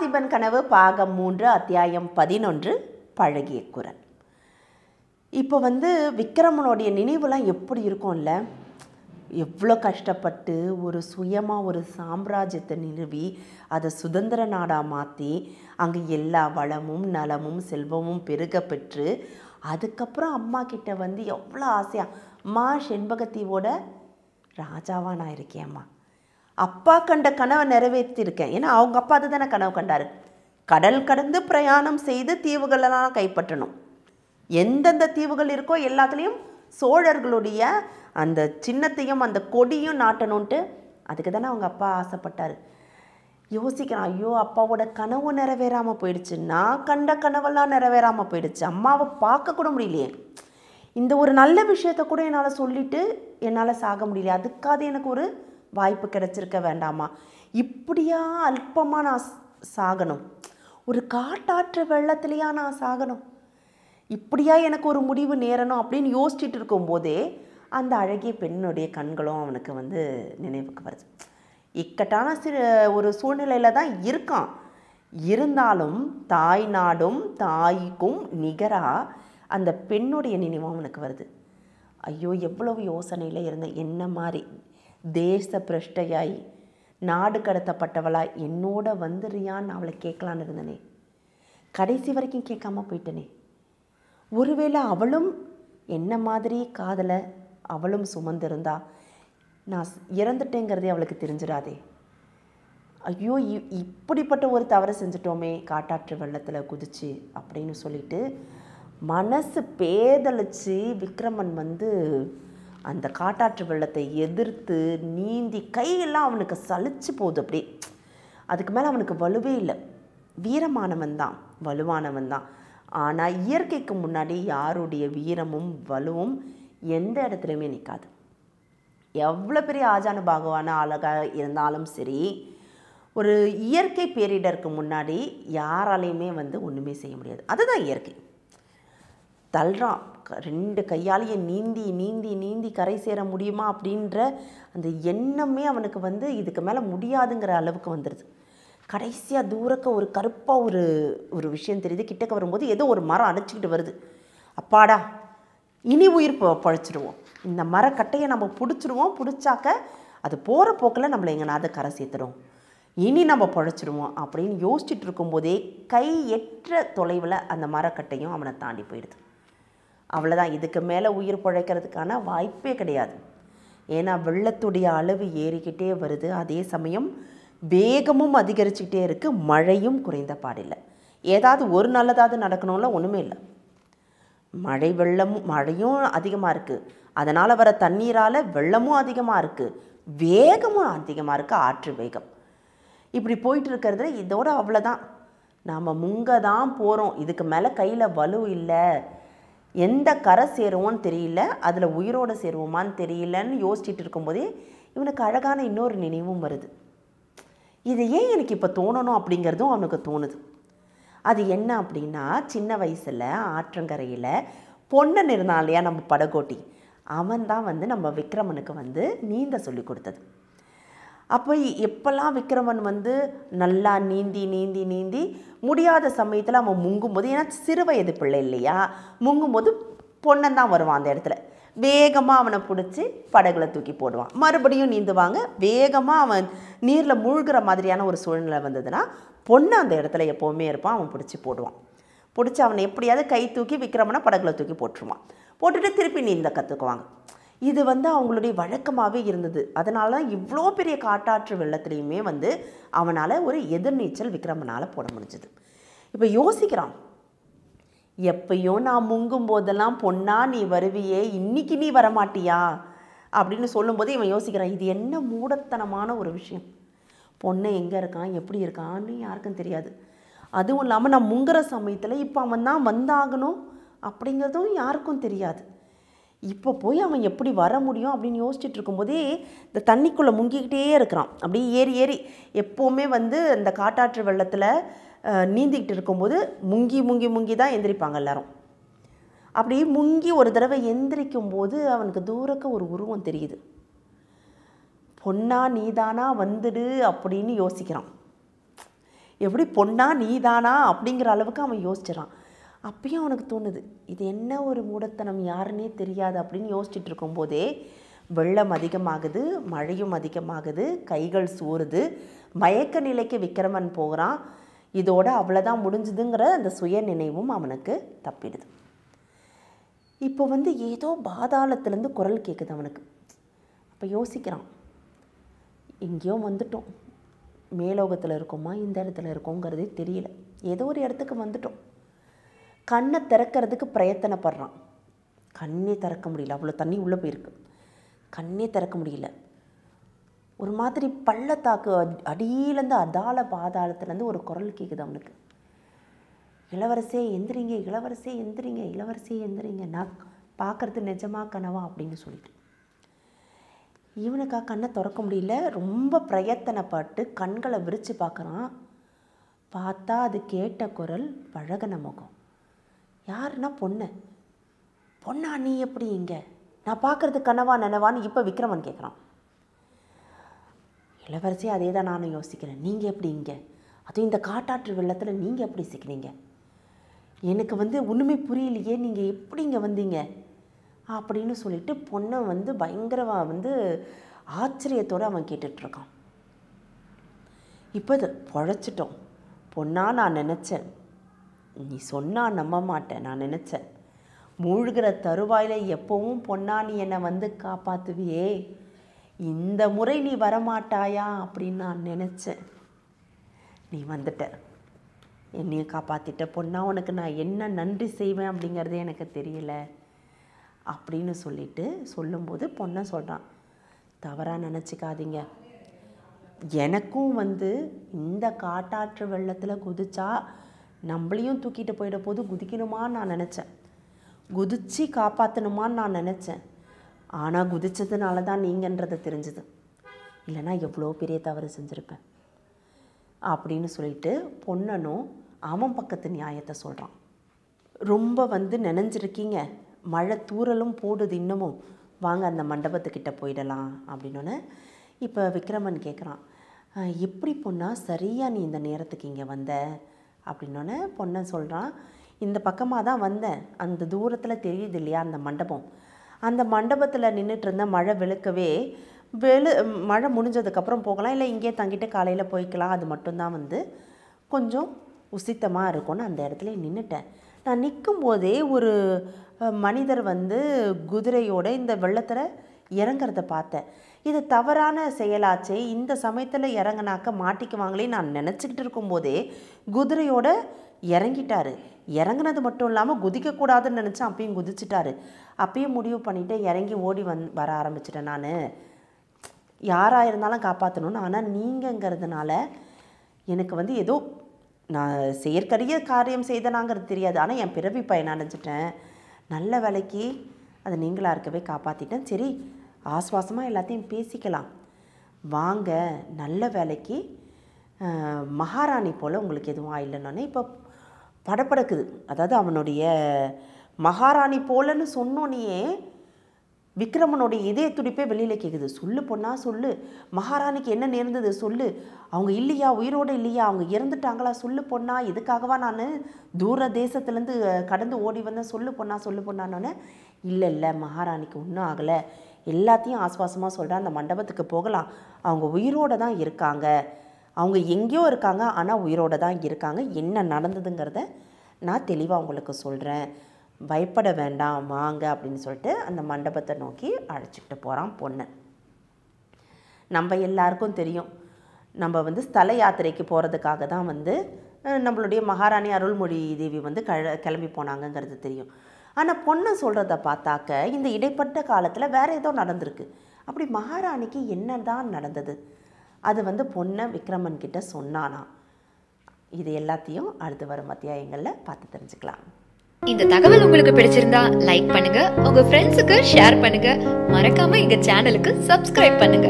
பார்த்திபன் கனவு பாகம் 3 அத்தியாயம் 11 பழகிய குரல். இப்போ விக்ரமனுடைய நினைவுலாம் எப்படி இருக்கும்ல, எவ்வளோ கஷ்டப்பட்டு ஒரு சுயமாக ஒரு சாம்ராஜ்யத்தை நிறுவி அதை சுதந்திர நாடாக மாற்றி அங்கே எல்லா வளமும் நலமும் செல்வமும் பெருக பெற்று அதுக்கப்புறம் அம்மா கிட்ட எவ்வளோ ஆசையாக, அம்மா செண்பகத்தீவோட ராஜாவாக நான் இருக்கேன்ம்மா, அப்பா கண்ட கனவை நிறைவேற்றிருக்கேன். ஏன்னா அவங்க அப்பா அதுதானே கனவு கண்டார். கடல் கடந்து பிரயாணம் செய்து தீவுகளெல்லாம் கைப்பற்றணும். எந்தெந்த தீவுகள் இருக்கோ எல்லாத்துலேயும் சோழர்களுடைய அந்த சின்னத்தையும் அந்த கொடியும் நாட்டணுன்ட்டு அதுக்கு தானே அவங்க அப்பா ஆசைப்பட்டார். யோசிக்கிறான், ஐயோ அப்பாவோட கனவு நிறைவேறாமல் போயிடுச்சு, நான் கண்ட கனவெல்லாம் நிறைவேறாமல் போயிடுச்சு, அம்மாவை பார்க்க கூட முடியலையே, இந்த ஒரு நல்ல விஷயத்த கூட என்னால் சொல்லிவிட்டு என்னால் சாக முடியல, அதுக்காக எனக்கு ஒரு வாய்ப்பு கிடைச்சிருக்க வேண்டாமா, இப்படியா அல்பமாக நான் சாகணும், ஒரு காட்டாற்று வெள்ளத்துலையா நான் சாகணும், இப்படியா எனக்கு ஒரு முடிவு நேரணும் அப்படின்னு யோசிச்சுட்டு இருக்கும்போதே அந்த அழகிய பெண்ணுடைய கண்களும் அவனுக்கு நினைவுக்கு வருது. இக்கட்டான ஒரு சூழ்நிலையில் தான் இருக்கான். இருந்தாலும் தாய் நாடும் தாய்க்கும் நிகராக அந்த பெண்ணுடைய நினைவும் அவனுக்கு வருது. ஐயோ எவ்வளவு யோசனையில் இருந்த என்ன மாதிரி தேச பிரஷ்டையாய் நாடு கடத்தப்பட்டவளாய் என்னோட வந்துறியான்னு அவளை கேட்கலான்னு இருந்தனே, கடைசி வரைக்கும் கேட்காம போயிட்டனே, ஒருவேளை அவளும் என்ன மாதிரி காதலை அவளும் சுமந்திருந்தா நான் இறந்துட்டேங்கிறதே அவளுக்கு தெரிஞ்சிடாதே, ஐயோ இப்படிப்பட்ட ஒரு தவறு செஞ்சிட்டோமே காட்டாற்று வெள்ளத்தில் குதிச்சு அப்படின்னு சொல்லிட்டு மனசு பேதளிச்சு விக்ரமன் அந்த காட்டாற்று வெள்ளத்தை எதிர்த்து நீந்தி கையெல்லாம் அவனுக்கு சலிச்சு போகுது. அப்படி அதுக்கு மேலே அவனுக்கு வலுவே இல்லை. வீரமானவன் தான், வலுவானவன் தான். ஆனால் இயற்கைக்கு முன்னாடி யாருடைய வீரமும் வலுவும் எந்த இடத்துலையுமே நிற்காது. எவ்வளோ பெரிய ஆஜானு பாகவான அழகாக இருந்தாலும் சரி, ஒரு இயற்கை பேரிடருக்கு முன்னாடி யாராலையுமே ஒன்றுமே செய்ய முடியாது. அதுதான் இயற்கை. தள்ளுறான், 2 கையாலேயும் நீந்தி நீந்தி நீந்தி கரை சேர முடியுமா அப்படின்ற அந்த எண்ணமே அவனுக்கு இதுக்கு மேலே முடியாதுங்கிற அளவுக்கு வந்துடுது. கடைசியாக தூரக்க ஒரு கருப்பாக ஒரு விஷயம் தெரியுது. கிட்டக்க வரும்போது ஏதோ ஒரு மரம் அணைச்சிக்கிட்டு வருது. அப்பாடா இனி உயிர் பழைச்சிடுவோம், இந்த மரக்கட்டையை நம்ம பிடிச்சிடுவோம், பிடிச்சாக்க அது போகிற போக்கில் நம்மளை எங்கேனாவது கரை சேர்த்துடும், இனி நம்ம பழைச்சிடுவோம் அப்படின்னு யோசிச்சுட்டு இருக்கும்போதே கை எற்ற தொலைவில் அந்த மரக்கட்டையும் அவனை தாண்டி போயிடுது. அவ்வளோதான், இதுக்கு மேலே உயிர் பிழைக்கிறதுக்கான வாய்ப்பே கிடையாது. ஏன்னா வெள்ளத்துடைய அளவு ஏறிக்கிட்டே வருது, அதே சமயம் வேகமும் அதிகரிச்சுக்கிட்டே இருக்குது, மழையும் குறைந்த பாடில்லை. ஏதாவது ஒரு நல்லதாவது நடக்கணும்ல, ஒன்றுமே இல்லை. மழையும் அதிகமாக இருக்குது, அதனால் வர தண்ணீரால் வெள்ளமும் அதிகமாக இருக்குது, வேகமும் அதிகமாக இருக்குது, ஆற்று வேகம். இப்படி போயிட்டு இருக்கிறது இதோட அவ்வளோதான், நாம் முங்க தான் போகிறோம், இதுக்கு மேலே கையில் வலு இல்லை, எந்த கரை சேருவோன்னு தெரியல, அதில் உயிரோடு சேருவோமான்னு தெரியலன்னு யோசிச்சுட்டு இருக்கும்போதே இவனுக்கு அழகான இன்னொரு நினைவும் வருது. இது ஏன் எனக்கு இப்போ தோணணும் அப்படிங்கிறதும் அவனுக்கு தோணுது. அது என்ன அப்படின்னா, சின்ன வயசில் ஆற்றங்கரையில் பொன்னன் இருந்தான் இல்லையா நம்ம படகோட்டி, அவன் தான் நம்ம விக்ரமனுக்கு நீந்த சொல்லி கொடுத்தது. அப்போ எப்போல்லாம் விக்ரமன் நல்லா நீந்தி நீந்தி நீந்தி முடியாத சமயத்தில் அவன் முங்கும்போது, ஏன்னா சிறு வயது பிள்ளை இல்லையா, முங்கும்போது பொன்னன் தான் வருவான் அந்த இடத்துல, வேகமாக அவனை பிடிச்சி படகுல தூக்கி போடுவான், மறுபடியும் நீந்துவாங்க, வேகமாக அவன் நீரில் மூழ்கிற மாதிரியான ஒரு சூழ்நிலை வந்ததுன்னா பொண்ணு அந்த இடத்துல எப்போவுமே இருப்பான், அவன் பிடிச்சி போடுவான். பிடிச்சி அவனை எப்படியாவது கை தூக்கி விக்ரமனை படகுல தூக்கி போட்டுருவான், போட்டுட்டு திருப்பி நீந்த கற்றுக்குவாங்க. இது அவங்களுடைய வழக்கமாகவே இருந்தது. அதனால தான் இவ்வளோ பெரிய காட்டாற்று வெள்ளத்துலேயுமே அவனால் ஒரு எதிர்நீச்சல் விக்ரமனால் போட முடிஞ்சது. இப்போ யோசிக்கிறான், எப்பயோ நான் முங்கும் போதெல்லாம் பொண்ணா நீ வருவியே, இன்னைக்கு நீ வரமாட்டியா அப்படின்னு சொல்லும்போது இவன் யோசிக்கிறான், இது என்ன மூடத்தனமான ஒரு விஷயம், பொண்ணை எங்கே இருக்கான் எப்படி இருக்கான்னு யாருக்கும் தெரியாது, அதுவும் இல்லாமல் நான் முங்குற சமயத்தில் இப்போ அவன் தான் வந்தாகணும் அப்படிங்கிறதும் யாருக்கும் தெரியாது, இப்போ போய் அவன் எப்படி வர முடியும் அப்படின்னு யோசிச்சுட்டு இருக்கும்போதே இந்த தண்ணிக்குள்ளே முங்கிக்கிட்டே இருக்கிறான். அப்படியே ஏறி ஏறி எப்போவுமே அந்த காட்டாற்று வெள்ளத்தில் நீந்திக்கிட்டு இருக்கும்போது முங்கி முங்கி முங்கி தான் எந்திரிப்பாங்க எல்லாரும். அப்படி முங்கி ஒரு தடவை எந்திரிக்கும் போது அவனுக்கு தூரக்க ஒரு உருவம் தெரியுது. பொன்னா நீதானா வந்துடு அப்படின்னு யோசிக்கிறான். எப்படி பொண்ணா நீ தானா அப்படிங்கிற அளவுக்கு அவன் யோசிச்சிடறான். அப்பயும் அவனுக்கு தோணுது, இது என்ன ஒரு மூடத்தனம், யாருன்னே தெரியாது அப்படின்னு யோசிச்சுட்டு இருக்கும்போதே வெள்ளம் அதிகமாகுது, மழையும் அதிகமாகுது, கைகள் சோறுது, மயக்க நிலைக்கு விக்ரமன் போகிறான். இதோட அவ்வளோதான் முடிஞ்சுதுங்கிற அந்த சுய நினைவும் அவனுக்கு தப்பிடுது. இப்போ ஏதோ பாதாளத்துலேருந்து குரல் கேட்குது அவனுக்கு. அப்போ யோசிக்கிறான், எங்கேயோ வந்துட்டோம், மேலோகத்தில் இருக்கோமா இந்த இடத்துல இருக்கோங்கிறதே தெரியல, ஏதோ ஒரு இடத்துக்கு வந்துட்டோம். கண்ணை திறக்கிறதுக்கு பிரயத்தனப்படுறான். கண்ணே திறக்க முடியல, அவ்வளோ தண்ணி உள்ளே போயிருக்கு. கண்ணே திறக்க முடியல. ஒரு மாதிரி பள்ளத்தாக்கு அடியிலேருந்து அதாள பாதாளத்துலேருந்து ஒரு குரல் கேட்குது அவனுக்கு. இளவரசே எந்திரிங்க, இளவரசே எந்திரிங்க, இளவரசே எந்திரிங்க, நான் பார்க்குறது நிஜமா கனவா அப்படின்னு சொல்லிட்டு இவனுக்கா கண்ணை திறக்க முடியல. ரொம்ப பிரயத்தனப்பட்டு கண்களை விரித்து பார்க்குறான். பார்த்தா அது கேட்ட குரல் பழகின முகம். யாருன்னா பொண்ணு. பொண்ணா நீ எப்படி இங்கே, நான் பார்க்குறது கனவா நனவான்னு இப்போ விக்ரமன் கேட்குறான். இளவரசி அதே தான் நானும் யோசிக்கிறேன், நீங்கள் எப்படி இங்கே, அதுவும் இந்த காட்டாற்று வெள்ளத்தில் நீங்கள் எப்படி சிக்கிறீங்க, எனக்கு ஒன்றுமே புரியலையே, நீங்கள் எப்படி இங்கே வந்தீங்க அப்படின்னு சொல்லிட்டு பொண்ணை பயங்கரமாக ஆச்சரியத்தோடு அவன் கேட்டுட்ருக்கான். இப்போ இது பொழைச்சிட்டோம் பொண்ணா, நான் நினச்சேன், நீ சொன்னா நம்ப மாட்டேன், நான் நினச்சேன் மூழ்கிற தருவாயில் எப்போவும் பொண்ணா நீ என்னை காப்பாற்றுவியே, இந்த முறை நீ வரமாட்டாயா அப்படின்னு நான் நினச்சேன். நீ வந்துட்ட, என்னையும் காப்பாற்றிட்ட பொண்ணா, உனக்கு நான் என்ன நன்றி செய்வேன் அப்படிங்கிறதே எனக்கு தெரியல அப்படின்னு சொல்லும்போது பொண்ணை சொல்கிறான், தவறாக நினச்சிக்காதீங்க, எனக்கும் இந்த காட்டாற்று வெள்ளத்தில் குதிச்சா நம்மளையும் தூக்கிட்டு போயிட போது குதிக்கணுமான்னு நான் நினச்சேன், குதிச்சு காப்பாற்றணுமான்னு நான் நினச்சேன். ஆனால் குதிச்சதுனால தான் நீங்கன்றதை தெரிஞ்சுது, இல்லைனா எவ்வளோ பெரிய தவறு செஞ்சுருப்பேன் அப்படின்னு சொல்லிட்டு பொண்ணனும் அவன் பக்கத்து நியாயத்தை சொல்கிறான். ரொம்ப நினைஞ்சிருக்கீங்க, மழை தூறலும் போடுது இன்னமும், வாங்க அந்த மண்டபத்துக்கிட்ட போயிடலாம் அப்படின்னோடனே இப்போ விக்ரமன் கேட்குறான், எப்படி பொண்ணா சரியாக நீ இந்த நேரத்துக்கு இங்கே வந்த அப்படின்னோடனே பொண்ணை சொல்கிறான், இந்த பக்கமாக தான் வந்தேன், அந்த தூரத்தில் தெரியுது இல்லையா அந்த மண்டபம், அந்த மண்டபத்தில் நின்றுட்டு இருந்த மழை வெளுக்கவே மழை முடிஞ்சதுக்கப்புறம் போகலாம், இல்லை இங்கேயே தங்கிட்டு காலையில் போய்க்கலாம், அது மட்டும்தான் கொஞ்சம் உசித்தமாக இருக்கும்னு அந்த இடத்துல நின்றுட்டேன். நான் நிற்கும்போதே ஒரு மனிதர் குதிரையோட இந்த வெள்ளத்தில் இறங்கிறத பார்த்தேன், இது தவறான செயலாச்சே, இந்த சமயத்தில் இறங்கினாக்க மாட்டிக்குவாங்களே நான் நினச்சிக்கிட்டு இருக்கும்போதே குதிரையோட இறங்கிட்டாரு. இறங்கினது மட்டும் இல்லாமல் குதிக்கக்கூடாதுன்னு நினச்சேன், அப்பயும் குதிச்சிட்டாரு. அப்பயும் முடிவு பண்ணிவிட்டு இறங்கி ஓடி வர ஆரம்பிச்சிட்டேன். நான் யாராக இருந்தாலும் காப்பாற்றணும்னு, ஆனால் நீங்கங்கிறதுனால எனக்கு ஏதோ நான் செயற்கரிய காரியம் செய்தனாங்கிறது தெரியாது, ஆனால் என் பிறவி பயன் அடைஞ்சிட்டேன், நல்ல வேலைக்கு அதை நீங்களாக இருக்கவே காப்பாற்றிட்டேன். சரி ஆஸ்வாசமாக எல்லாத்தையும் பேசிக்கலாம் வாங்க, நல்ல வேலைக்கு மகாராணி போல் உங்களுக்கு எதுவும் ஆயில்லைன்னொன்னே இப்போ படப்படக்குது. அதாவது அவனுடைய மகாராணி போலன்னு சொன்னோன்னே விக்ரமனுடைய இதய துடிப்பே வெளியில் கேட்குது. சொல்லு பொண்ணா சொல்லு, மகாராணிக்கு என்ன நேர்ந்தது சொல்லு, அவங்க இல்லையா, உயிரோடு இல்லையா, அவங்க இறந்துட்டாங்களா சொல்லு பொண்ணா, இதுக்காகவா நான் தூர தேசத்துலேருந்து கடந்து ஓடி வந்தேன், சொல்லு பொண்ணா சொல்லு பொண்ணானோன்னே இல்லை இல்லை மகாராணிக்கு ஒன்றும் ஆகலை, எல்லாத்தையும் ஆஸ்வாசமாக சொல்கிறேன், அந்த மண்டபத்துக்கு போகலாம், அவங்க உயிரோடு தான் இருக்காங்க, அவங்க எங்கேயோ இருக்காங்க ஆனால் உயிரோடு தான் இருக்காங்க, என்ன நடந்ததுங்கிறத நான் தெளிவாக உங்களுக்கு சொல்கிறேன், பயப்பட வேண்டாம் வாங்க அப்படின்னு சொல்லிட்டு அந்த மண்டபத்தை நோக்கி அழைச்சிக்கிட்டு போகிறான் பொண்ணு. நம்ம எல்லாருக்கும் தெரியும், நம்ம ஸ்தல யாத்திரைக்கு போகிறதுக்காக தான் நம்மளுடைய மகாராணி அருள்மொழி தேவி கிளம்பி போனாங்கங்கிறது தெரியும். ஆனால் பொண்ணை சொல்கிறத பார்த்தாக்க இந்த இடைப்பட்ட காலத்தில் வேறு ஏதோ நடந்திருக்கு. அப்படி மகாராணிக்கு என்ன தான் நடந்தது, அது பொண்ணை விக்ரமன் கிட்ட சொன்னானா, இது எல்லாத்தையும் அடுத்து வரும் அத்தியாயங்களில் பார்த்து தெரிஞ்சுக்கலாம். இந்த தகவல் உங்களுக்கு பிடிச்சிருந்தா லைக் பண்ணுங்க, உங்க ஃப்ரெண்ட்ஸுக்கு ஷேர் பண்ணுங்க, மறக்காம எங்க சேனலுக்கு சப்ஸ்கிரைப் பண்ணுங்க.